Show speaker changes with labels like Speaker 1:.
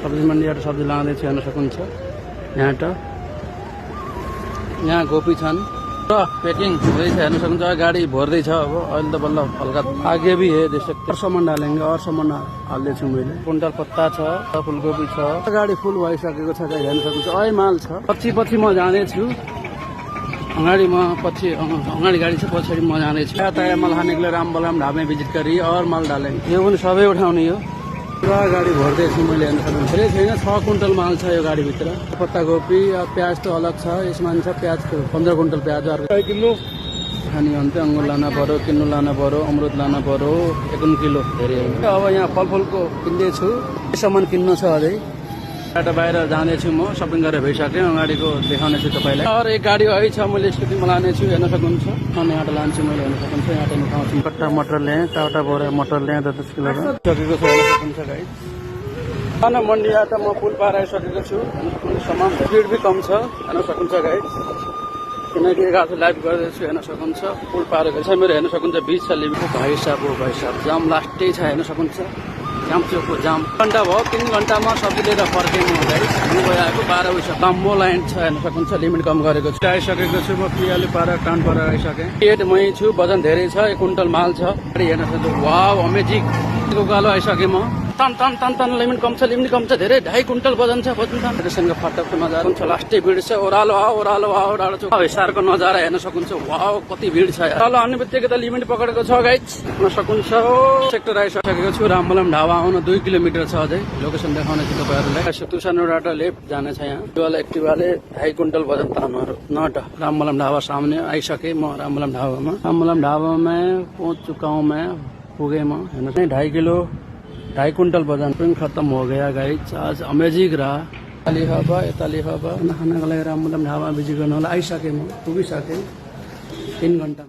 Speaker 1: सब्जी मन्डीबाट सब्जी लाँदैछु हेर्न सक्नुहुन्छ। यहाँ गोपी छन् र पैकिंग हुँदैछ हेर्न सक्नुहुन्छ। गाडी भर्दैछ अब अहिले त बल्ल हल्का आगे भी है देख सकते। और सामान डालेंगे और सामान हाल्दैछु मैले। कुन्टल पत्ता छ, फुलकोपी छ, गाडी फुल भइसकेको छ हेर्न सक्नुहुन्छ। अहिले माल छ। पछि म जाँदैछु अगाडि अगाडि गाडी छ, पछाडि म जाँदैछु। यातायात माल खाने के लिए राम बलराम ढाबा विजिट गरी और माल डालेंगे। यो पनि सबै उठाउने हो। पुरा गाडी भर्दैछु मैले हेर्न सक्नुहुन्छ। धेरै छैन, 6 कुन्टल माल छ यो गाडीभित्र। पत्ता गोपी प्याज त अलग छ, यसमा छ प्याज 15 कुन्टल प्याज किन्नु खाने अन्त अङ्गुर लान पर्यो, किन्नु लान पर्यो, अमरुद लान पर्यो 1 किलो धेरै। अब यहाँ फलफुलको किन्दैछु, सामान किन्न छ अझै। बाहिर जाँदैछु म, सपिङ गरेर भइसकेँ। अगाडिको देखाउनेछु तपाईँलाई। और एक गाडी अहिले छ, मैले स्कुटीमा लानेछु हेर्न सक्नुहुन्छ। अनि यहाँ लान्छु मैले हेर्न सक्नुहुन्छ। यहाँ उठाउँछु कट्टा मटर ल्याएँ, टाटा बोरा मटर ल्याएँ 10 किलो सकेको छ हेर्न सक्नुहुन्छ गाइस। खाना मन्डीबाट म पुल पार आइसकेको छु। सामान स्पिड भी कम छ हेर्न सक्नुहुन्छ गाइस। किनकि गाडी लाइभ गर्दैछु हेर्न सक्नुहुन्छ। पुल पार गरेछ मेरो हेर्न सक्नुहुन्छ। 20 छ लिमिट। भाइ साहब जाम लास्टै छ हेर्न सक्नुहुन्छ। जाम चोकको जाम घन्टा भयो। 3 घन्टामा सब्जी लिएर फर्केँ म गाइस। आएको 12 बजी लामो लाइन छ हेर्न सक्नुहुन्छ। लिमिट कम गरेको छु। आइसकेको छु म पियाली पार कान पार आइसकेँ। पेट मै छु, वजन धेरै छ, 1 कुन्टल माल छ। हेर्न सक्नुहुन्छ। वाव अमेजिङ उकालो आइसकेँ म। तन लिमिट कम छ, धेरै 2.5 कुन्टल वजन छ। सँग फटकको नजारा हुन्छ। लास्टै भिड छ। ओह्रालो छ। हिसारको नजारा हेर्न सक्नुहुन्छ। वाव कति भिड छ। तल आउने बित्तिकै त लिमिट पकडेको छ गाइस हेर्न सक्नुहुन्छ। सेक्टर आइसकेको छु। रामबलम ढाबा आउन 2 किलोमिटर छ अझै। लोकेसन देखाउने छु तपाईँहरूलाई। तुसान रोड लेफ्ट जाने छ। यहाँ एक्टिभाले 2.5 कुन्टल वजन तान्नुहरू नट। रामबलम ढाबा सामने आइसकेँ म। रामबलम ढाबामा पहुँच चुका हूँ मैं, पुगे म। हेर्न 2.5 किलो 2.5 कुंटल वजन खत्म हो गया गाइस। आज अमेजिङ रहा। यता खानाको लागि रामबलम ढाबा विजिट गर्नु होला। आइसकेँ म, पुगिसकेँ 3 घन्टा।